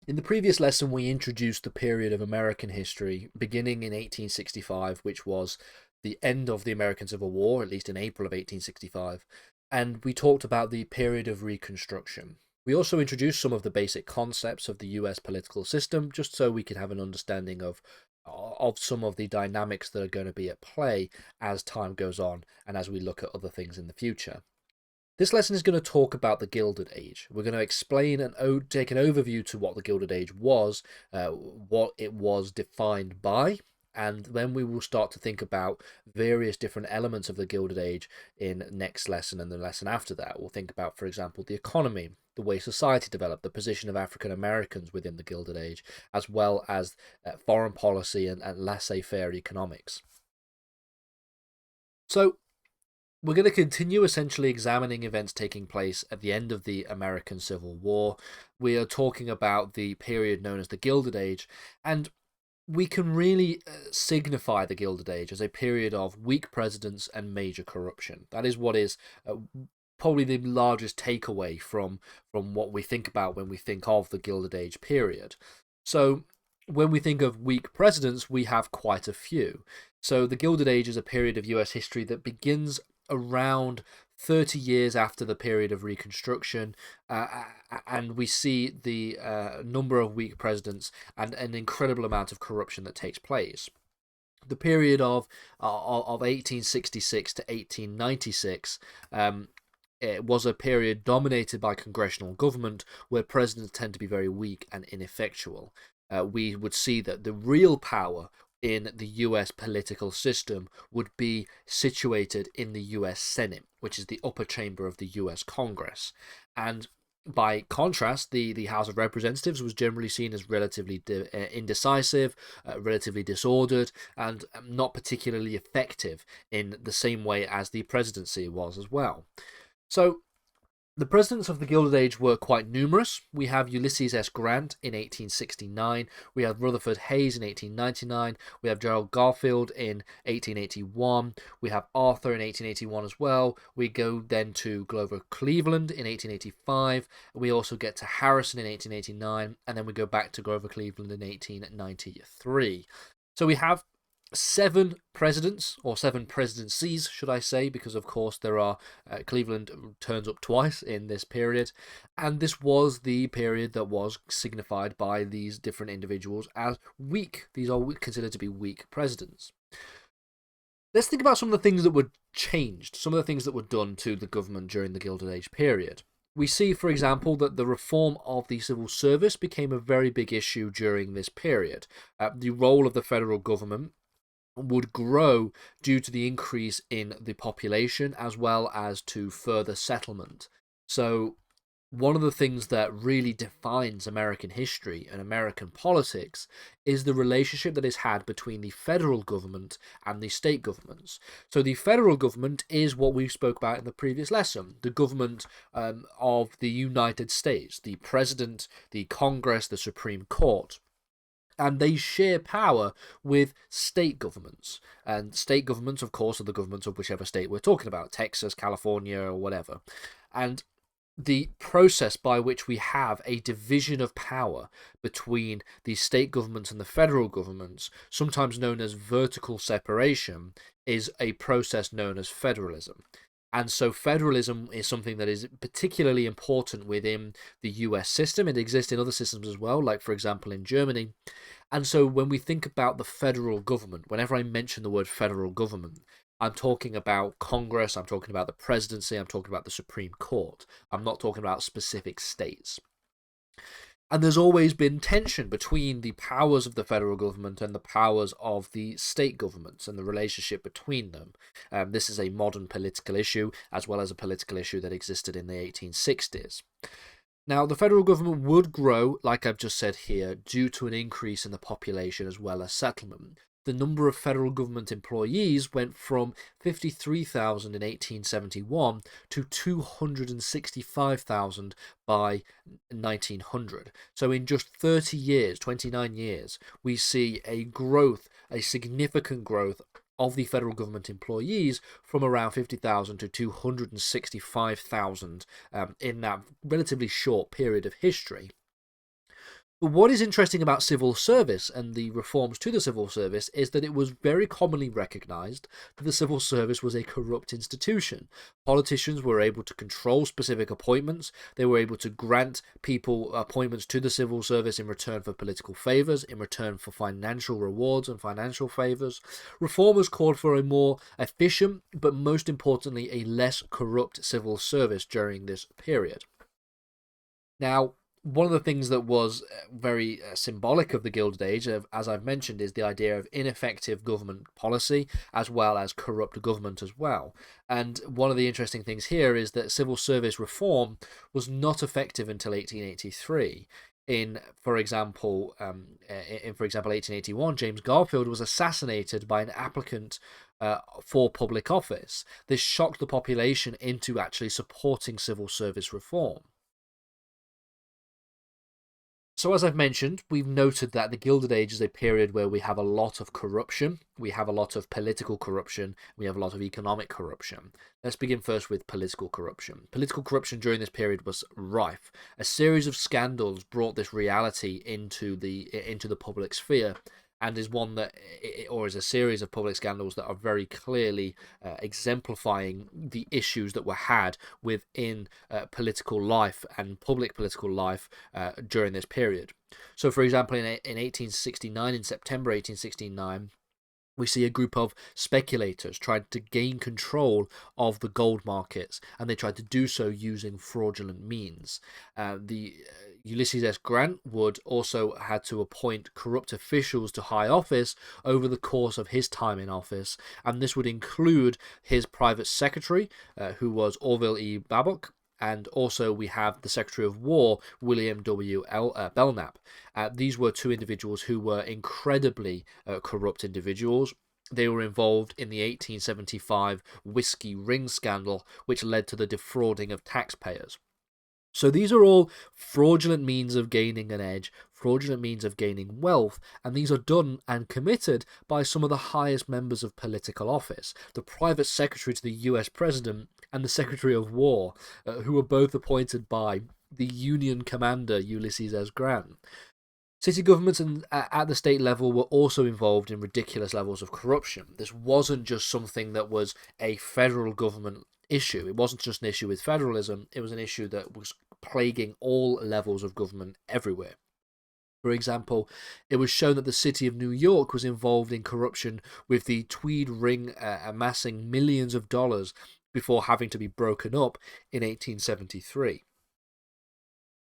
In the previous lesson, we introduced the period of American history beginning in 1865, which was the end of the American Civil War, at least in April of 1865, and we talked about the period of Reconstruction. We also introduced some of the basic concepts of the US political system, just so we could have an understanding of some of the dynamics that are going to be at play as time goes on and as we look at other things in the future. This lesson is going to talk about the Gilded Age. We're going to explain and take an overview to what the Gilded Age was, what it was defined by, and then we will start to think about various different elements of the Gilded Age in next lesson and the lesson after that. We'll think about, for example, the economy, the way society developed, the position of African Americans within the Gilded Age, as well as foreign policy and laissez-faire economics. So, we're going to continue essentially examining events taking place at the end of the American Civil War. We are talking about the period known as the Gilded Age, and we can really signify the Gilded Age as a period of weak presidents and major corruption. That is what is probably the largest takeaway from what we think about when we think of the Gilded Age period. So, when we think of weak presidents, we have quite a few. So, the Gilded Age is a period of US history that begins around 30 years after the period of Reconstruction, and we see the number of weak presidents and an incredible amount of corruption that takes place. The period of 1866 to 1896 it was a period dominated by congressional government where presidents tend to be very weak and ineffectual. We would see that the real power in the US political system would be situated in the US Senate, which is the upper chamber of the US Congress. And by contrast, the House of Representatives was generally seen as relatively indecisive, relatively disordered, and not particularly effective in the same way as the presidency was as well. So, the presidents of the Gilded Age were quite numerous. We have Ulysses S. Grant in 1869, we have Rutherford Hayes in 1899, we have Gerald Garfield in 1881, we have Arthur in 1881 as well. We go then to Grover Cleveland in 1885, we also get to Harrison in 1889, and then we go back to Grover Cleveland in 1893. So we have 7 presidents, or 7 presidencies, should I say, because of course there are Cleveland turns up twice in this period, and this was the period that was signified by these different individuals as weak. These are considered to be weak presidents. Let's think about some of the things that were changed, some of the things that were done to the government during the Gilded Age period. We see, for example, that the reform of the civil service became a very big issue during this period. The role of the federal government would grow due to the increase in the population as well as to further settlement. So one of the things that really defines American history and American politics is the relationship that is had between the federal government and the state governments. So the federal government is what we spoke about in the previous lesson, the government of the United States, the president, the Congress, the Supreme Court. And they share power with state governments. And state governments, of course, are the governments of whichever state we're talking about, Texas, California, or whatever. And the process by which we have a division of power between the state governments and the federal governments, sometimes known as vertical separation, is a process known as federalism. And so federalism is something that is particularly important within the US system. It exists in other systems as well, like, for example, in Germany. And so when we think about the federal government, whenever I mention the word federal government, I'm talking about Congress, I'm talking about the presidency, I'm talking about the Supreme Court. I'm not talking about specific states. And there's always been tension between the powers of the federal government and the powers of the state governments and the relationship between them. This is a modern political issue, as well as a political issue that existed in the 1860s. Now, the federal government would grow, like I've just said here, due to an increase in the population as well as settlement. The number of federal government employees went from 53,000 in 1871 to 265,000 by 1900. So in just 30 years, 29 years, we see a growth, a significant growth of the federal government employees from around 50,000 to 265,000 in that relatively short period of history. But what is interesting about civil service and the reforms to the civil service is that it was very commonly recognised that the civil service was a corrupt institution. Politicians were able to control specific appointments. They were able to grant people appointments to the civil service in return for political favours, in return for financial rewards and financial favours. Reformers called for a more efficient, but most importantly, a less corrupt civil service during this period. Now, one of the things that was very symbolic of the Gilded Age, as I've mentioned, is the idea of ineffective government policy as well as corrupt government as well. And one of the interesting things here is that civil service reform was not effective until 1883. For example, 1881, James Garfield was assassinated by an applicant for public office. This shocked the population into actually supporting civil service reform. So as I've mentioned, we've noted that the Gilded Age is a period where we have a lot of corruption, we have a lot of political corruption, we have a lot of economic corruption. Let's begin first with political corruption. Political corruption during this period was rife. A series of scandals brought this reality into the public sphere, and is one that, or is a series of public scandals that are very clearly exemplifying the issues that were had within political life and public political life during this period. So, for example, in 1869, in September 1869, we see a group of speculators trying to gain control of the gold markets, and they tried to do so using fraudulent means. Ulysses S. Grant would also had to appoint corrupt officials to high office over the course of his time in office, and this would include his private secretary, who was Orville E. Babcock, and also we have the Secretary of War, William W. Belknap. These were two individuals who were incredibly corrupt individuals. They were involved in the 1875 whiskey ring scandal, which led to the defrauding of taxpayers. So these are all fraudulent means of gaining an edge, fraudulent means of gaining wealth, and these are done and committed by some of the highest members of political office. The private secretary to the US president and the Secretary of War, who were both appointed by the Union commander Ulysses S. Grant. City governments at the state level were also involved in ridiculous levels of corruption. This wasn't just something that was a federal government issue. It wasn't just an issue with federalism. It was an issue that was plaguing all levels of government everywhere. For example, it was shown that the city of New York was involved in corruption, with the Tweed Ring amassing millions of dollars before having to be broken up in 1873.